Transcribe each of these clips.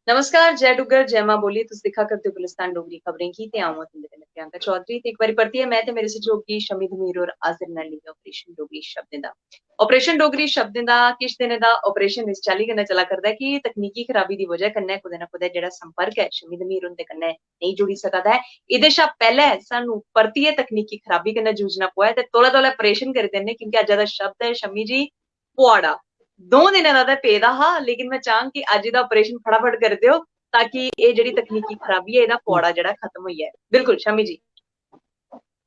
नमस्कार, जय डुग्गर, जय मां बोली। तुस दिक्खा करदे हो गुलिस्तान डोगरी खबरें की ते अ'ऊं आं तुंदे कन्नै प्रियंका चौधरी ते इक बारी परतियै मैं ते मेरे सैहयोगी शमी धमीर होर हाजिर न लेइयै ऑपरेशन डोगरी शब्दें दा। ऑपरेशन डोगरी शब्दें दा किश दिनें दा ऑपरेशन इस चाल्ली कन्नै चला करदा है कि तकनीकी खराबी दी वजह कन्नै कुदै ना कुदै जेह्ड़ा संपर्क है शमी धमीर हुंदे कन्नै नेईं जुड़ी सका दा है। एह्दे शा पैह्ले सानू परतियै तकनीकी खराबी कन्नै जूझना पोआ ऐ ते तौले तौले ऑपरेशन करी दिन्ने क्योंकि अज्ज दा शब्द है शमी जी पुआड़ा। 2 दिनें दा ते पेदा हा लेकिन मैं चाह्ङ कि अज्ज दा ऑपरेशन फटाफट करी देओ ताकि ये जेह्ड़ी तकनीकी खराबी है एह्दा पौड़ा जेह्ड़ा खत्म होई जाए। बिल्कुल शमी जी।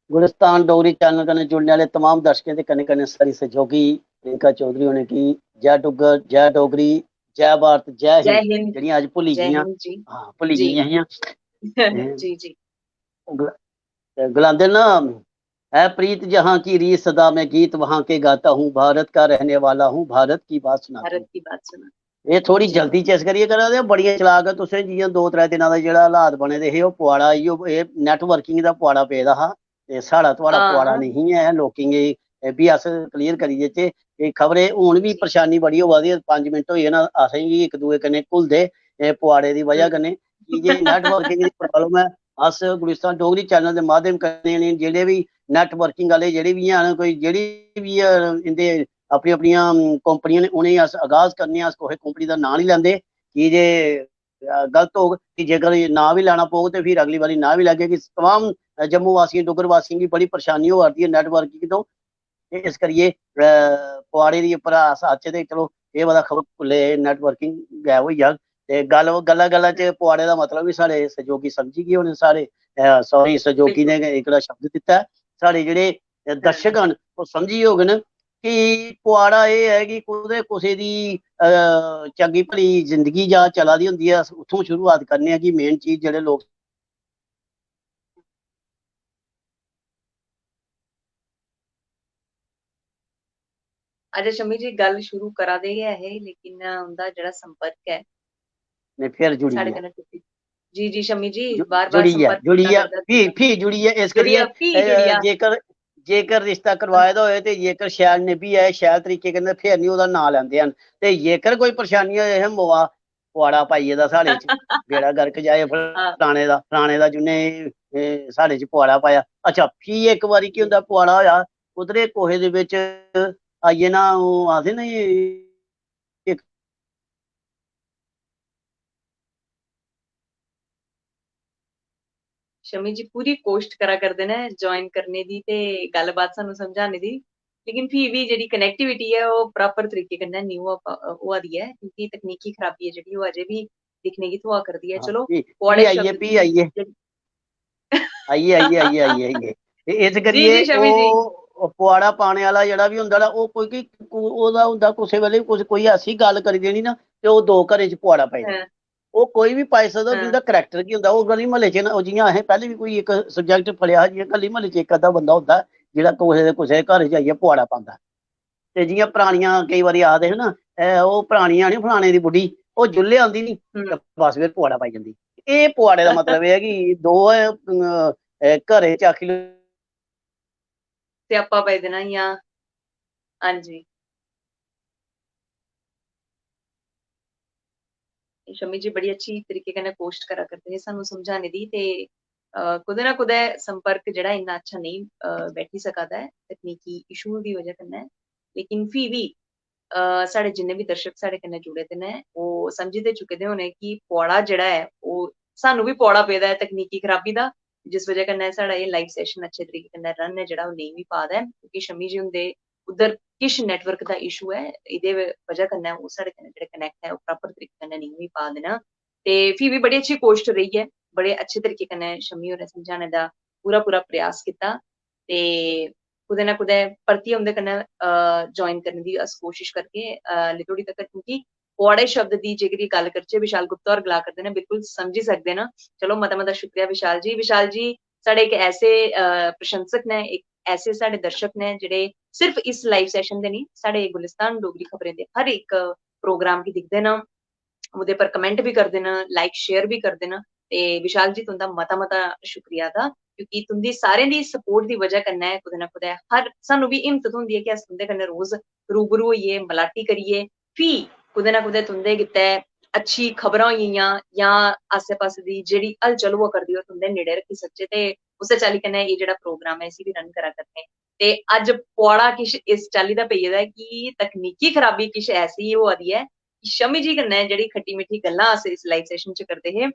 गुलिस्तान डोगरी चैनल कन्नै जुड़ने वाले तमाम दर्शकों के कन्नै कन्नै सारी सहयोगी प्रियंका चौधरी होने की जय डुग्गर, जय डोगरी, जय भारत, जय जय हिंद। हिंद। जड़ियां अज भुली जय गईयां, हिंद जी। हाँ भुली जी। गईयां जी जी। गलांदे ना, है प्रीत जहाँ की रीत सदा मैं गीत वहाँ के गाता हूँ, भारत का रहने वाला हूँ, भारत की बात सुनाता भारत हूँ। की बात सुना। ये थोड़ी जी। जल्दी च इस करियै करा दे, बड़ियां चलाक तुसें जियां 2-3 दिनां दा जेह्ड़ा हालात बने दे हे ओह् पुआड़ा इयो नेटवर्किंग दा पुआड़ा पेदा हा ते साढ़ा थुआड़ा पुआड़ा हां। नहीं है। लोकें गी एह् बी अस क्लियर करी देचै कि खबरै हून बी जी। परेशानी बड़ी होआ दी। 5 मिंट होई गे ना असेंगी इक दूए कन्नै घुलदे पुआड़े दी वजह कन्नै कि जे नेटवर्किंग दी प्रॉब्लम है। अस गुलिस्तान डोगरी चैनल दे माध्यम कन्नै जेह्ड़े बी नेटवर्किंग आह्ले जेह्ड़े बी हैन कोई जेह्ड़ी बी इंदे अपनी अपनियां कंपनियां ने उ'नेंगी अस आगाज करने अस कुसै कंपनी दा नां नहीं लैंदे कि जे गलत होग कि जेकर नां भी लैना पौग तो फिर अगली बारी नां भी लैगे कि तमाम जम्मू वासियों डुग्गर वासियों की बड़ी परेशानी होआ दी है नेटवर्किंग तो इस करिए पुआड़े दी उप्पर अस आचे ते चलो एह् पता खबर कुल्ले नेटवर्किंग गैब होई जाग ते गल्ला गल्ला च पुआड़े दा मतलब भी साढ़े सहयोगी समझी गे होने सारे सॉरी सहयोगी बिल्कुल। ने एकड़ा शब्द दित्ता है साढ़े जेह्ड़े दर्शक हां। न ओह् समझी होगन कि पुआड़ा एह् है कि कुदै कुसै दी चंगी भली जिंदगी जां चला दी होंदी है, अस उत्थों शुरुआत करने आं कि मेन चीज जेह्ड़े लोग अच्छा शमी जी गल्ल शुरू करा दे गै हे लेकिन उंदा जेह्ड़ा संपर्क है ने फिर जुड़ी साढ़े है कन्नै टुटी। जी जी शमी जी बार-बार जुड़ी है संपर्क टुटदा करदा तुंदा। फ्ही जुड़ी है इस करियै जुड़िया फ्ही जुड़िया। जेकर जेकर रिश्ता करवाए दा होए ते जेकर शैल निभी जाए शैल तरीके कन्नै फिर नहीं ओह्दा नां लैंदे हन ते जेकर कोई परेशानी होए मोआ पुआड़ा पाई गेदा साढ़े च बेड़ा गर्क जाए हाँ। फलाने दा जिन्ने साढ़े च पुआड़ा पाया। अच्छा फ्ही इक बारी केह् होंदा पुआड़ा होया कुदरे कोहे दे बिच आइयै ना ओह् आखदे ना इक शमी जी पूरी कोश्ट करा करदे ने ज्वाइन करने दी ते गल्लबात सानू समझाने दी लेकिन फ्ही बी जेह्ड़ी कनेक्टिविटी है ओह् प्रॉपर तरीके कन्नै नेईं होआ दी है क्योंकि तकनीकी खराबी है जेह्ड़ी ओह् अजें बी दिक्खने गी थ्होआ करदी है। हाँ, चलो फ्ही पुआड़े आइए शब्द फ्ही दी आइए आइए आइए आइए आइए आइए ते इस जी करियै जी शमी जी। ओह् पुआड़ा पाने आह्ला जेह्ड़ा बी होंदा ना ओह् कोई ओह्दा होंदा कुसै वेल्ले कोई ऐसी गल्ल करी देनी ना ते ओह् 2 घरें च पुआड़ा पाई देना। हाँ। ओह् कोई भी पाई सकदा हाँ। जिंदा करैक्टर की होंदा ओह् गली म्हल्ले च ओह् जियां असें पैह्लें बी कोई इक सब्जैक्ट पढ़ेआ हा जियां गली म्हल्ले च इक अद्धा बंदा होंदा जेह्ड़ा कुसै घर च आइयै पुआड़ा पांदा ते जियां परानियां केईं बारी आखदे हे ना ओह् परानियां नी फलाने दी बुड्ढी ओह् जुल्ले आंदी नी हम्म। ते बस फिर पुआड़ा पाई जंदी। एह् पुआड़े दा मतलब एह् है कि 2 घरें च आखी लो स्यापा पाई देना जां हां जी। शमी जी बड़ी अच्छी तरीके कन्नै कोश्ट करा करदे हे सानू समझाने दी ते कुदै ना कुदै संपर्क जेह्ड़ा इन्ना अच्छा नेईं बैठी सका दा है तकनीकी इशू दी वजह कन्नै लेकिन फ्ही बी साढ़े जिन्ने बी दर्शक साढ़े कन्नै जुड़े दे न ओह् समझी ते चुके दे होने कि पुआड़ा जेह्ड़ा ऐ ओह् सानू बी पुआड़ा पेदा ऐ तकनीकी खराबी दा जिस वजह कन्नै साढ़ा एह् लाइव सैशन अच्छे तरीके कन्नै रन ऐ जेह्ड़ा ओह् नेईं होई पा दा ऐ क्योंकि शमी जी हुंदे उद्धर किश नेटवर्क दा इशू ऐ एह्दे वजह कन्नै ओह् साढ़े कन्नै जेह्ड़े कनैक्ट ऐ ओह् प्रॉपर तरीके कन्नै नेईं होई पा दे न ते फ्ही बी बड़ी अच्छी कोश्ट रेही ऐ बड़े अच्छे तरीके कन्नै शमी होरें समझाने दा पूरा पूरा प्रयास कीता ते कुदै ना कुदै परतियै उं'दे कन्नै ज्वाइन करने दी अस कोशिश करगे हाल्ली धोड़ी तक्कर क्योंकि पुआड़े शब्द दी जेकर गल्ल करचै विशाल गुप्ता होर गला करदे न बिल्कुल समझी सकदे न। चलो मता मता शुक्रिया विशाल जी। विशाल जी साढ़े इक ऐसे प्रशंसक न इक ऐसे साढ़े दर्शक न जेह्ड़े सिर्फ इस लाइव सैशन दे नहीं साढ़े गुलिस्तान डोगरी खबरें दे हर इक प्रोग्राम गी दिखदे न ओह्दे पर कमेंट भी करदे न लाइक शेयर भी करदे न ते विशाल जी तुंदा मता मता शुक्रिया अदा क्योंकि तुंदी सारें दी सपोर्ट दी वजह कन्नै कुदै ना कुदै हर सानू बी हिम्मत थ्होंदी ऐ कि अस तुंदे कन्नै रोज रूबरू होइयै मलाटी करियै फ्ही कुदै ना कुदै तुंदे गित्तै अच्छी खबरां होइयां या आसे पासे दी जेह्ड़ी हलचल होआ करदी ओह् तुंदे नेड़े रक्खी सकचै ते उस्सै चाल्ली कन्नै एह् जेह्ड़ा प्रोग्राम ऐ इसी बी रन करा करने ते अज्ज पुआड़ा किश इस चाल्ली दा पेई गेदा ऐ कि तकनीकी खराबी किश ऐसी होआ दी ऐ कि शम्मी जी कन्नै जेह्ड़ी खट्टी मिट्ठी गल्लां अस इस लाइव सेशन च करदे हे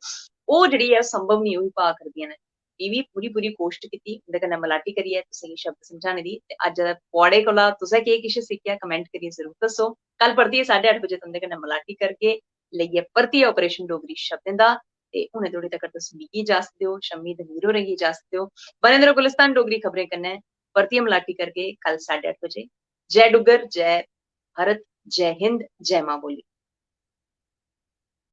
ओह् जेह्ड़ी ऐ संभव निं होई पा करदियां न एह् बी पूरी कोश्ट कीती उं'दे कन्नै मलाटी करियै तुसें गी शब्द समझाने दी ते अज्ज दा पुआड़े कोला तुसें केह् किश सिक्खेआ कमेंट करियै जरूर दस्सो कल परतियै 8:30 बजे तुं'दे कन्नै मलाटी करगे लेइयै परतियै ऑपरेशन डोगरी शब्दें दा ते हुनै धोड़ी तक्कर तुस मिगी इजाजत देओ शम्मी दमीर होरें गी इजाजत देओ बने दे र'वो गुलिस्तान डोगरी खबरें कन्नै परतियै मलाटी करगे कल 8:30 बजे जय डुग्गर जय भारत जय हिंद जय मां बोली